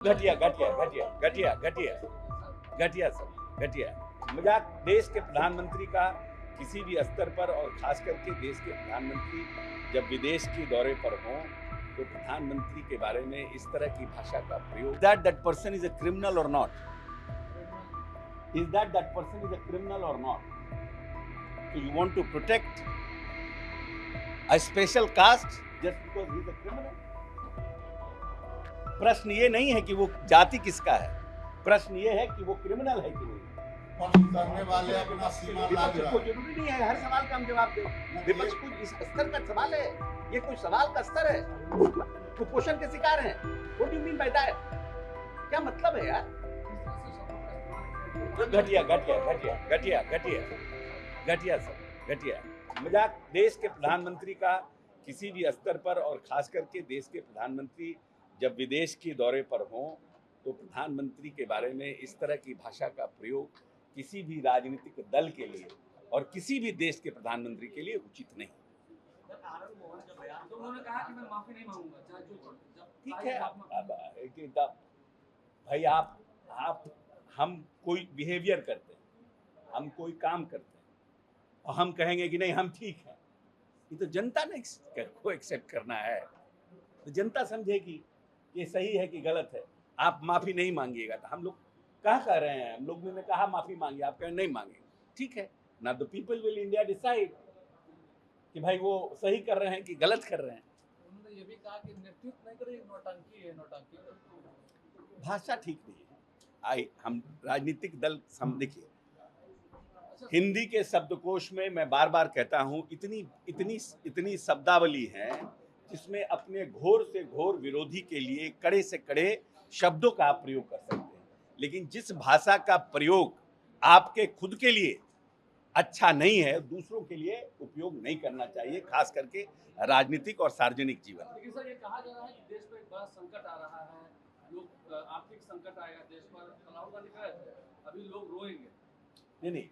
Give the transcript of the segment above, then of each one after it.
घटिया घटिया घटिया घटिया घटिया घटिया सब घटिया मजाक। देश के प्रधानमंत्री का किसी भी स्तर पर और खास करके देश के प्रधानमंत्री जब विदेश के दौरे पर हों तो प्रधानमंत्री के बारे में इस तरह की भाषा का प्रयोग, that person is a criminal or not, is that person is a criminal or not. So you want to protect a special caste just because he is a criminal? प्रश्न ये नहीं है कि वो जाति किसका है, प्रश्न ये है कि वो क्रिमिनल है कि नहीं। करने वाले अपना सीमा लाग विपक्ष को जरूरी नहीं है हर सवाल का हम जवाब दें। विपक्ष को इस स्तर का सवाल है, ये कोई सवाल का स्तर है, कुपोषण के शिकार हैं। What do you mean by that? क्या मतलब है यार? घटिया घटिया घटिया घटिया घटिया घटिया सब घटिया मजाक। देश के प्रधानमंत्री का किसी भी स्तर पर और खास करके देश के प्रधानमंत्री जब विदेश के दौरे पर हों तो प्रधानमंत्री के बारे में इस तरह की भाषा का प्रयोग किसी भी राजनीतिक दल के लिए और किसी भी देश के प्रधानमंत्री के लिए उचित नहीं। उन्होंने कहा कि मैं माफी नहीं मांगूंगा चाहे जो ठीक है, भाई आप हम कोई बिहेवियर करते हैं, हम कोई काम करते हैं और हम कहेंगे कि नहीं हम ठीक हैं, ये तो जनता ने को एक्सेप्ट करना है। तो जनता समझेगी ये सही है कि गलत है। आप माफी नहीं मांगिएगा तो हम लोग क्या कह रहे हैं, हम लोग ने कहा माफी मांगिए, आप कहें नहीं मांगे, ठीक है ना। The people will India decide कि भाई वो सही कर रहे हैं कि गलत कर रहे हैं। उन्होंने ये भी कहा कि नेतृत्व नहीं करेगी, नौटंकी है नौटंकी। भाषा ठीक नहीं है। हम राजनीतिक दल देखिए, हिंदी के शब्दकोश में मैं बार बार कहता हूं इतनी शब्दावली है जिसमें अपने घोर से घोर विरोधी के लिए कड़े से कड़े शब्दों का आप प्रयोग कर सकते हैं, लेकिन जिस भाषा का प्रयोग आपके खुद के लिए अच्छा नहीं है दूसरों के लिए उपयोग नहीं करना चाहिए, खास करके राजनीतिक और सार्वजनिक जीवन। लेकिन सर ये कहा जा रहा है कि देश पर एक बड़ा संकट आ रहा है, लोग आर्थिक संकट आएगा देश पर, राहुल गांधी कह रहे थे अभी लोग रोएंगे। नहीं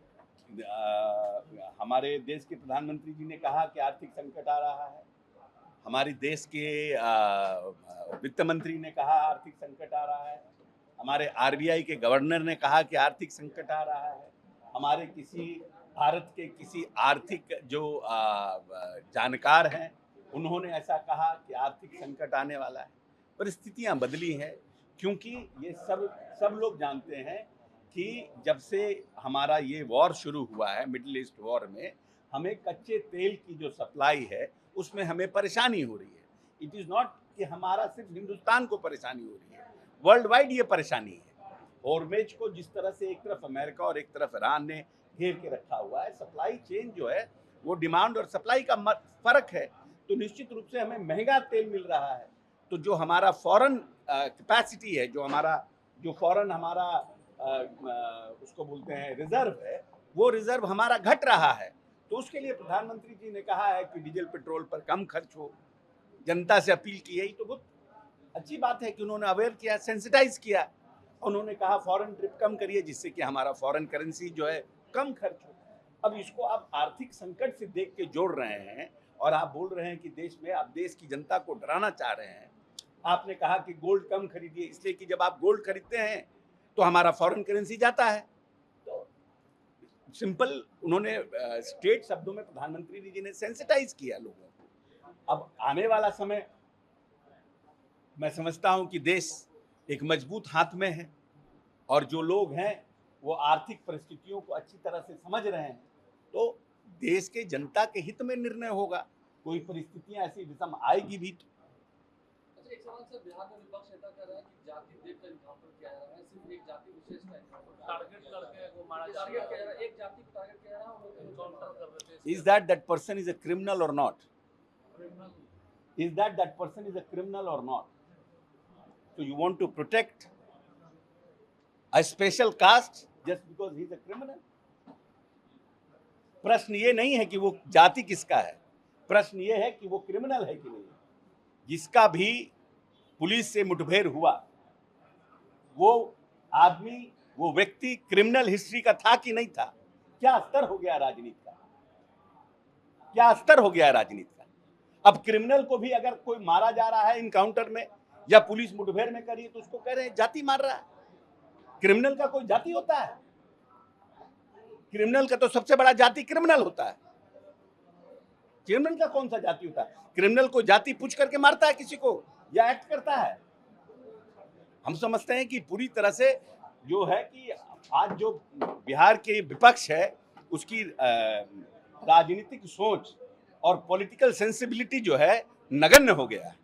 हमारे देश के प्रधानमंत्री जी ने कहा कि आर्थिक संकट आ रहा है, हमारे देश के वित्त मंत्री ने कहा आर्थिक संकट आ रहा है, हमारे आरबीआई के गवर्नर ने कहा कि आर्थिक संकट आ रहा है, हमारे भारत के किसी आर्थिक जो जानकार हैं उन्होंने ऐसा कहा कि आर्थिक संकट आने वाला है। परिस्थितियां बदली हैं क्योंकि ये सब लोग जानते हैं कि जब से हमारा ये वॉर शुरू हुआ है मिडिल ईस्ट वॉर में, हमें कच्चे तेल की जो सप्लाई है उसमें हमें परेशानी हो रही है। इट इज़ नॉट कि हमारा सिर्फ हिंदुस्तान को परेशानी हो रही है, वर्ल्ड वाइड ये परेशानी है। हॉर्मेज को जिस तरह से एक तरफ अमेरिका और एक तरफ ईरान ने घेर के रखा हुआ है, सप्लाई चेन जो है वो डिमांड और सप्लाई का फर्क है, तो निश्चित रूप से हमें महंगा तेल मिल रहा है। तो जो हमारा फॉरेन कैपेसिटी है, जो फॉरेन हमारा उसको बोलते हैं रिजर्व है, वो रिजर्व हमारा घट रहा है। तो उसके लिए प्रधानमंत्री जी ने कहा है कि डीजल पेट्रोल पर कम खर्च हो, जनता से अपील की है। तो बहुत अच्छी बात है कि उन्होंने अवेयर किया, सेंसिटाइज किया, उन्होंने कहा फॉरेन ट्रिप कम करिए जिससे कि हमारा फॉरेन करेंसी जो है कम खर्च हो। अब इसको आप आर्थिक संकट से देख के जोड़ रहे हैं और आप बोल रहे हैं कि देश में आप देश की जनता को डराना चाह रहे हैं। आपने कहा कि गोल्ड कम खरीदिए, इसलिए कि जब आप गोल्ड खरीदते हैं तो हमारा फॉरेन करेंसी जाता है। तो सिंपल उन्होंने स्ट्रेट शब्दों में प्रधानमंत्री जी ने सेंसिटाइज किया लोगों को। अब आने वाला समय मैं समझता हूं कि देश एक मजबूत हाथ में है और जो लोग हैं वो आर्थिक परिस्थितियों को अच्छी तरह से समझ रहे हैं, तो देश के जनता के हित में निर्णय होगा। कोई परिस्थितियां ऐसी विषम आएगी भी। अच्छा एक सवाल सर, बिहार में विपक्ष नेता कह रहा है कि जाति देखकर इनकाउंटर किया जा रहा है, सिर्फ एक जाति विशेष का टारगेट करके वो मारा जा रहा है, एक जाति को टारगेट किया जा रहा है और इनकाउंटर कर रहे थे। Is that person is a criminal or not? Is that person is a criminal or not? So you want to protect a special caste just because he is a criminal? प्रश्न ये नहीं है कि वो जाति किसका है, प्रश्न ये है कि वो क्रिमिनल है कि नहीं। जिसका भी पुलिस से मुठभेड़ हुआ वो आदमी, वो व्यक्ति क्रिमिनल हिस्ट्री का था कि नहीं था? क्या स्तर हो गया राजनीति का, क्या स्तर हो गया राजनीति का? अब क्रिमिनल को भी अगर कोई मारा जा रहा है इनकाउंटर में या पुलिस मुठभेड़ में करी तो उसको कह रहे हैं जाति मार रहा है। क्रिमिनल का कोई जाति होता है? क्रिमिनल का तो सबसे बड़ा जाति क्रिमिनल होता है। क्रिमिनल का कौन सा जाति होता है? क्रिमिनल को जाति पूछ करके मारता है किसी को या एक्ट करता है? हम समझते हैं कि पूरी तरह से जो है कि आज जो बिहार के विपक्ष है उसकी राजनीतिक सोच और पॉलिटिकल सेंसिबिलिटी जो है नगण्य हो गया है।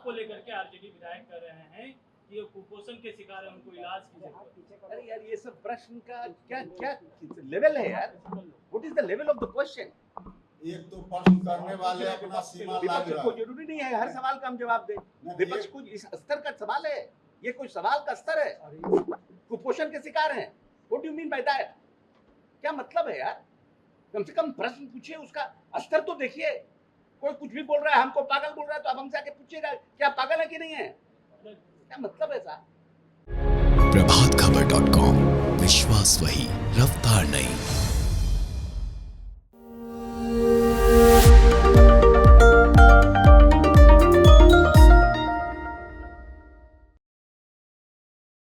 को लेकर के आरजेडी विधायक कर रहे हैं कि ये कुपोषण के शिकार है, उनको इलाज की जरूरत है। अरे यार ये सब प्रश्न का क्या क्या लेवल है यार? What is the level of the question? एक तो प्रश्न करने वाले अपना सीमा लाग विपक्ष रहा को है। जरूरी नहीं है हर सवाल का हम जवाब दें। विपक्ष को इस स्तर का सवाल है, ये कोई सवाल का स्तर है? कुपोषण के शिकार हैं, what do you mean by that? क्या मतलब है यार? कम से कम प्रश्न पूछिए, उसका स्तर तो देखिए। कोई कुछ भी बोल रहा है, हमको पागल बोल रहा है, तो आप हमसे आके पूछिएगा क्या पागल है कि नहीं है? क्या मतलब है साहब? प्रभातखबर.com, विश्वास वही, रफ्तार नहीं।